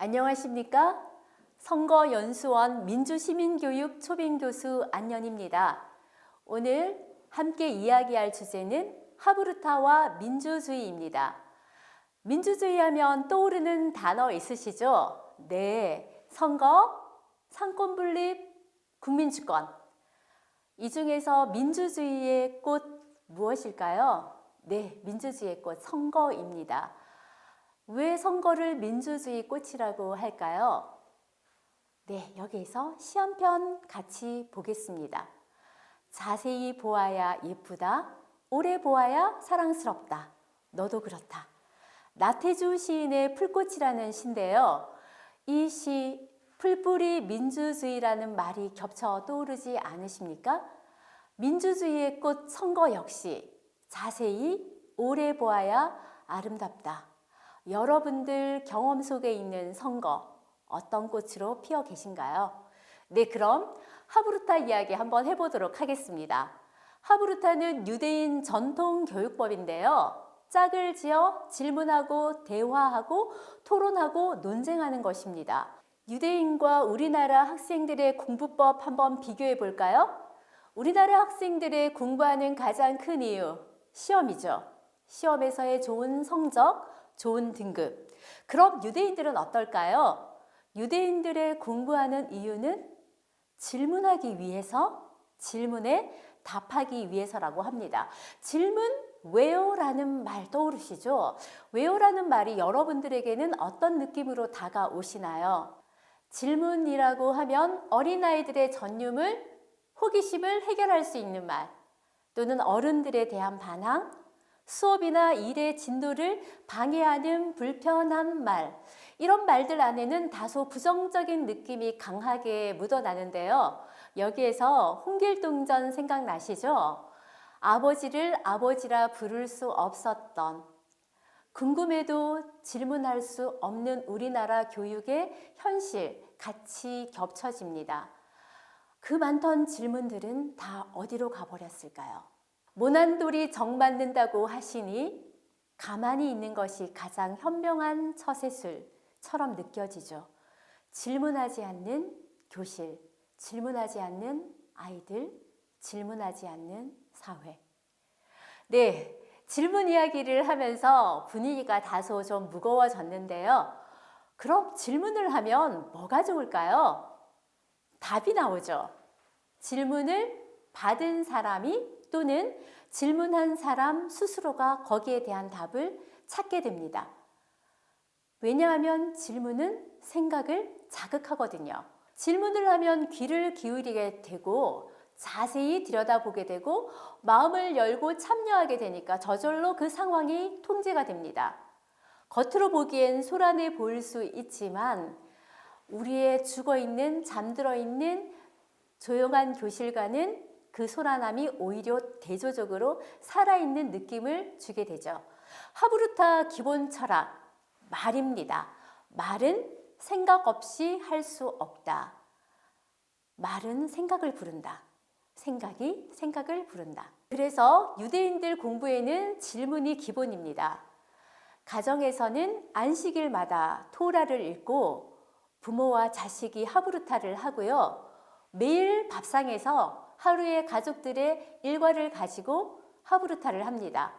안녕하십니까? 선거연수원 민주시민교육 초빙교수 안연입니다. 오늘 함께 이야기할 주제는 하브루타와 민주주의입니다. 민주주의 하면 떠오르는 단어 있으시죠? 네, 선거, 상권분립, 국민주권. 이 중에서 민주주의의 꽃 무엇일까요? 네, 민주주의의 꽃 선거입니다. 왜 선거를 민주주의 꽃이라고 할까요? 네, 여기에서 시험편 같이 보겠습니다. 자세히 보아야 예쁘다, 오래 보아야 사랑스럽다, 너도 그렇다. 나태주 시인의 풀꽃이라는 시인데요. 이 시, 풀뿌리 민주주의라는 말이 겹쳐 떠오르지 않으십니까? 민주주의의 꽃 선거 역시 자세히 오래 보아야 아름답다. 여러분들 경험 속에 있는 선거 어떤 꽃으로 피어 계신가요? 네, 그럼 하브루타 이야기 한번 해보도록 하겠습니다. 하브루타는 유대인 전통 교육법인데요. 짝을 지어 질문하고 대화하고 토론하고 논쟁하는 것입니다. 유대인과 우리나라 학생들의 공부법 한번 비교해 볼까요? 우리나라 학생들의 공부하는 가장 큰 이유, 시험이죠. 시험에서의 좋은 성적, 좋은 등급. 그럼 유대인들은 어떨까요? 유대인들의 공부하는 이유는 질문하기 위해서, 질문에 답하기 위해서라고 합니다. 질문 왜요라는 말 떠오르시죠? 왜요라는 말이 여러분들에게는 어떤 느낌으로 다가오시나요? 질문이라고 하면 어린아이들의 전율을, 호기심을 해결할 수 있는 말, 또는 어른들에 대한 반항, 수업이나 일의 진도를 방해하는 불편한 말, 이런 말들 안에는 다소 부정적인 느낌이 강하게 묻어나는데요. 여기에서 홍길동전 생각나시죠? 아버지를 아버지라 부를 수 없었던, 궁금해도 질문할 수 없는 우리나라 교육의 현실 같이 겹쳐집니다. 그 많던 질문들은 다 어디로 가버렸을까요? 모난돌이 정 맞는다고 하시니 가만히 있는 것이 가장 현명한 처세술처럼 느껴지죠. 질문하지 않는 교실, 질문하지 않는 아이들, 질문하지 않는 사회. 네, 질문 이야기를 하면서 분위기가 다소 좀 무거워졌는데요. 그럼 질문을 하면 뭐가 좋을까요? 답이 나오죠. 질문을 받은 사람이 또는 질문한 사람 스스로가 거기에 대한 답을 찾게 됩니다. 왜냐하면 질문은 생각을 자극하거든요. 질문을 하면 귀를 기울이게 되고 자세히 들여다보게 되고 마음을 열고 참여하게 되니까 저절로 그 상황이 통제가 됩니다. 겉으로 보기엔 소란해 보일 수 있지만 우리의 죽어있는, 잠들어있는 조용한 교실과는 그 소란함이 오히려 대조적으로 살아있는 느낌을 주게 되죠. 하브루타 기본 철학, 말입니다. 말은 생각 없이 할 수 없다. 말은 생각을 부른다. 생각이 생각을 부른다. 그래서 유대인들 공부에는 질문이 기본입니다. 가정에서는 안식일마다 토라를 읽고 부모와 자식이 하브루타를 하고요. 매일 밥상에서 하루의 가족들의 일과를 가지고 하브루타를 합니다.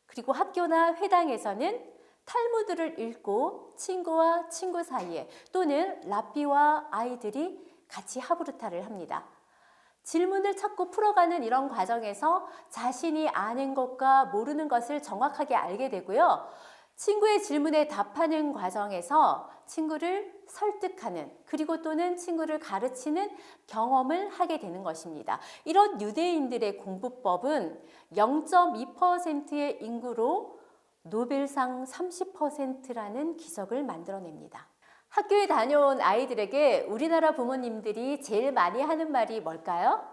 그리고 학교나 회당에서는 탈무드를 읽고 친구와 친구 사이에 또는 랍비와 아이들이 같이 하브루타를 합니다. 질문을 찾고 풀어가는 이런 과정에서 자신이 아는 것과 모르는 것을 정확하게 알게 되고요. 친구의 질문에 답하는 과정에서 친구를 설득하는 그리고 또는 친구를 가르치는 경험을 하게 되는 것입니다. 이런 유대인들의 공부법은 0.2%의 인구로 노벨상 30%라는 기적을 만들어냅니다. 학교에 다녀온 아이들에게 우리나라 부모님들이 제일 많이 하는 말이 뭘까요?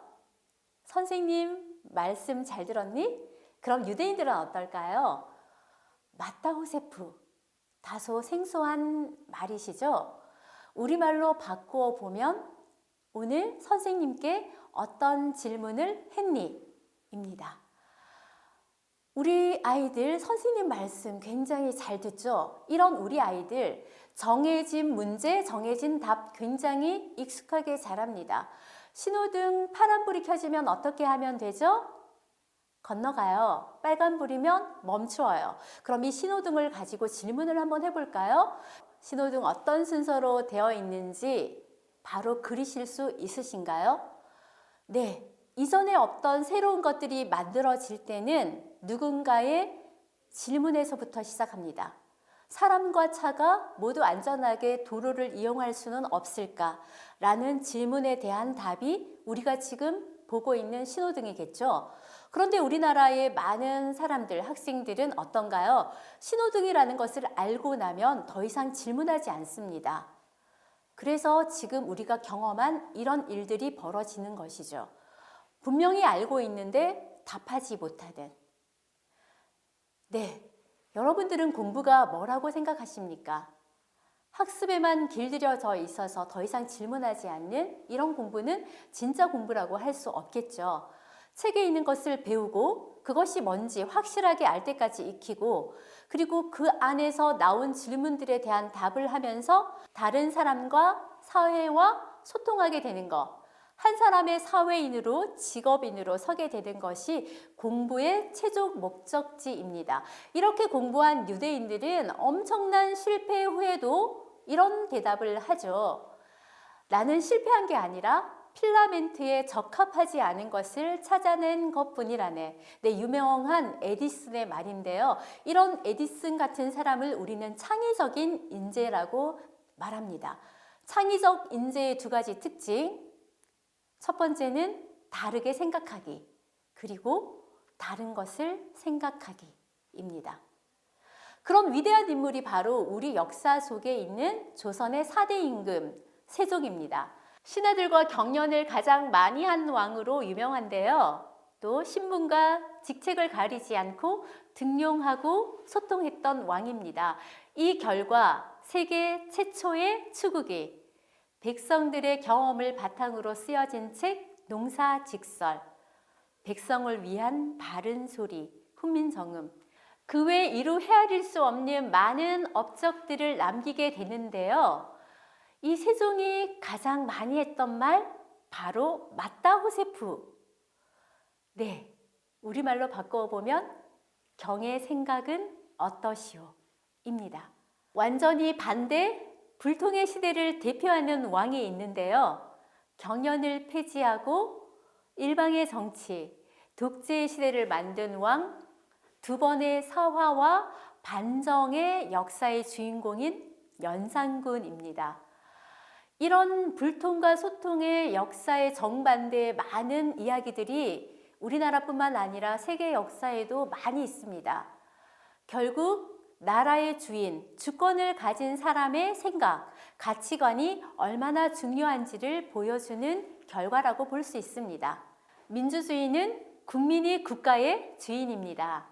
선생님, 말씀 잘 들었니? 그럼 유대인들은 어떨까요? 마타 호세프, 다소 생소한 말이시죠? 우리말로 바꾸어 보면 오늘 선생님께 어떤 질문을 했니? 입니다. 우리 아이들 선생님 말씀 굉장히 잘 듣죠? 이런 우리 아이들 정해진 문제, 정해진 답 굉장히 익숙하게 잘합니다. 신호등 파란불이 켜지면 어떻게 하면 되죠? 건너가요. 빨간불이면 멈추어요. 그럼 이 신호등을 가지고 질문을 한번 해볼까요? 신호등 어떤 순서로 되어 있는지 바로 그리실 수 있으신가요? 네. 이전에 없던 새로운 것들이 만들어질 때는 누군가의 질문에서부터 시작합니다. 사람과 차가 모두 안전하게 도로를 이용할 수는 없을까? 라는 질문에 대한 답이 우리가 지금 보고 있는 신호등이겠죠. 그런데 우리나라의 많은 사람들, 학생들은 어떤가요? 신호등이라는 것을 알고 나면 더 이상 질문하지 않습니다. 그래서 지금 우리가 경험한 이런 일들이 벌어지는 것이죠. 분명히 알고 있는데 답하지 못하는. 네, 여러분들은 공부가 뭐라고 생각하십니까? 학습에만 길들여져 있어서 더 이상 질문하지 않는 이런 공부는 진짜 공부라고 할 수 없겠죠. 책에 있는 것을 배우고 그것이 뭔지 확실하게 알 때까지 익히고 그리고 그 안에서 나온 질문들에 대한 답을 하면서 다른 사람과 사회와 소통하게 되는 것. 한 사람의 사회인으로 직업인으로 서게 되는 것이 공부의 최종 목적지입니다. 이렇게 공부한 유대인들은 엄청난 실패 후에도 이런 대답을 하죠. 나는 실패한 게 아니라 필라멘트에 적합하지 않은 것을 찾아낸 것뿐이라네. 네, 유명한 에디슨의 말인데요. 이런 에디슨 같은 사람을 우리는 창의적인 인재라고 말합니다. 창의적 인재의 두 가지 특징. 첫 번째는 다르게 생각하기, 그리고 다른 것을 생각하기입니다. 그런 위대한 인물이 바로 우리 역사 속에 있는 조선의 4대 임금 세종입니다. 신하들과 경연을 가장 많이 한 왕으로 유명한데요. 또 신분과 직책을 가리지 않고 등용하고 소통했던 왕입니다. 이 결과 세계 최초의 추국이 백성들의 경험을 바탕으로 쓰여진 책 농사직설, 백성을 위한 바른 소리, 훈민정음, 그 외 이루 헤아릴 수 없는 많은 업적들을 남기게 되는데요. 이 세종이 가장 많이 했던 말 바로 맞다 호세프. 네, 우리말로 바꿔보면 경의 생각은 어떠시오? 입니다. 완전히 반대 불통의 시대를 대표하는 왕이 있는데요. 경연을 폐지하고 일방의 정치, 독재의 시대를 만든 왕, 두 번의 사화와 반정의 역사의 주인공인 연산군입니다. 이런 불통과 소통의 역사의 정반대의 많은 이야기들이 우리나라뿐만 아니라 세계 역사에도 많이 있습니다. 결국 나라의 주인, 주권을 가진 사람의 생각, 가치관이 얼마나 중요한지를 보여주는 결과라고 볼 수 있습니다. 민주주의는 국민이 국가의 주인입니다.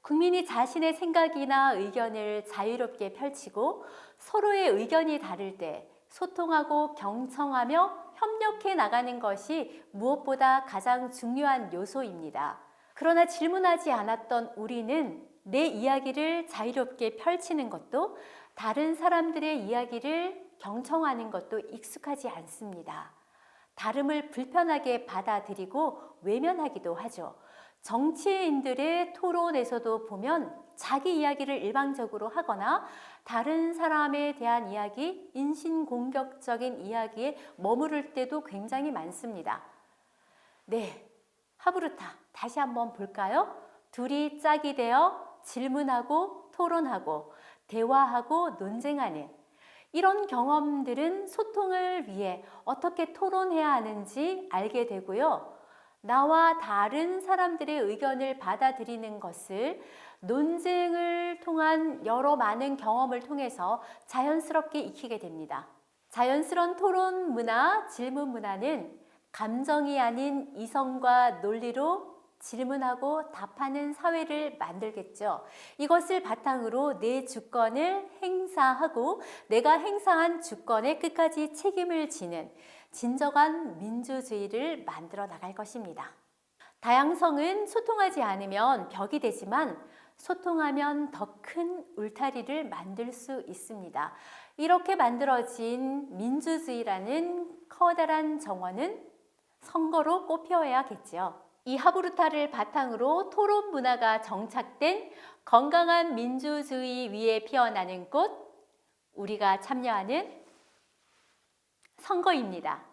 국민이 자신의 생각이나 의견을 자유롭게 펼치고 서로의 의견이 다를 때 소통하고 경청하며 협력해 나가는 것이 무엇보다 가장 중요한 요소입니다. 그러나 질문하지 않았던 우리는 내 이야기를 자유롭게 펼치는 것도 다른 사람들의 이야기를 경청하는 것도 익숙하지 않습니다. 다름을 불편하게 받아들이고 외면하기도 하죠. 정치인들의 토론에서도 보면 자기 이야기를 일방적으로 하거나 다른 사람에 대한 이야기, 인신공격적인 이야기에 머무를 때도 굉장히 많습니다. 네, 하브루타 다시 한번 볼까요? 둘이 짝이 되어 질문하고 토론하고 대화하고 논쟁하는 이런 경험들은 소통을 위해 어떻게 토론해야 하는지 알게 되고요. 나와 다른 사람들의 의견을 받아들이는 것을 논쟁을 통한 여러 많은 경험을 통해서 자연스럽게 익히게 됩니다. 자연스러운 토론 문화, 질문 문화는 감정이 아닌 이성과 논리로 질문하고 답하는 사회를 만들겠죠. 이것을 바탕으로 내 주권을 행사하고 내가 행사한 주권에 끝까지 책임을 지는 진정한 민주주의를 만들어 나갈 것입니다. 다양성은 소통하지 않으면 벽이 되지만 소통하면 더 큰 울타리를 만들 수 있습니다. 이렇게 만들어진 민주주의라는 커다란 정원은 선거로 꽃피워야겠지요. 이 하브루타를 바탕으로 토론 문화가 정착된 건강한 민주주의 위에 피어나는 꽃, 우리가 참여하는 선거입니다.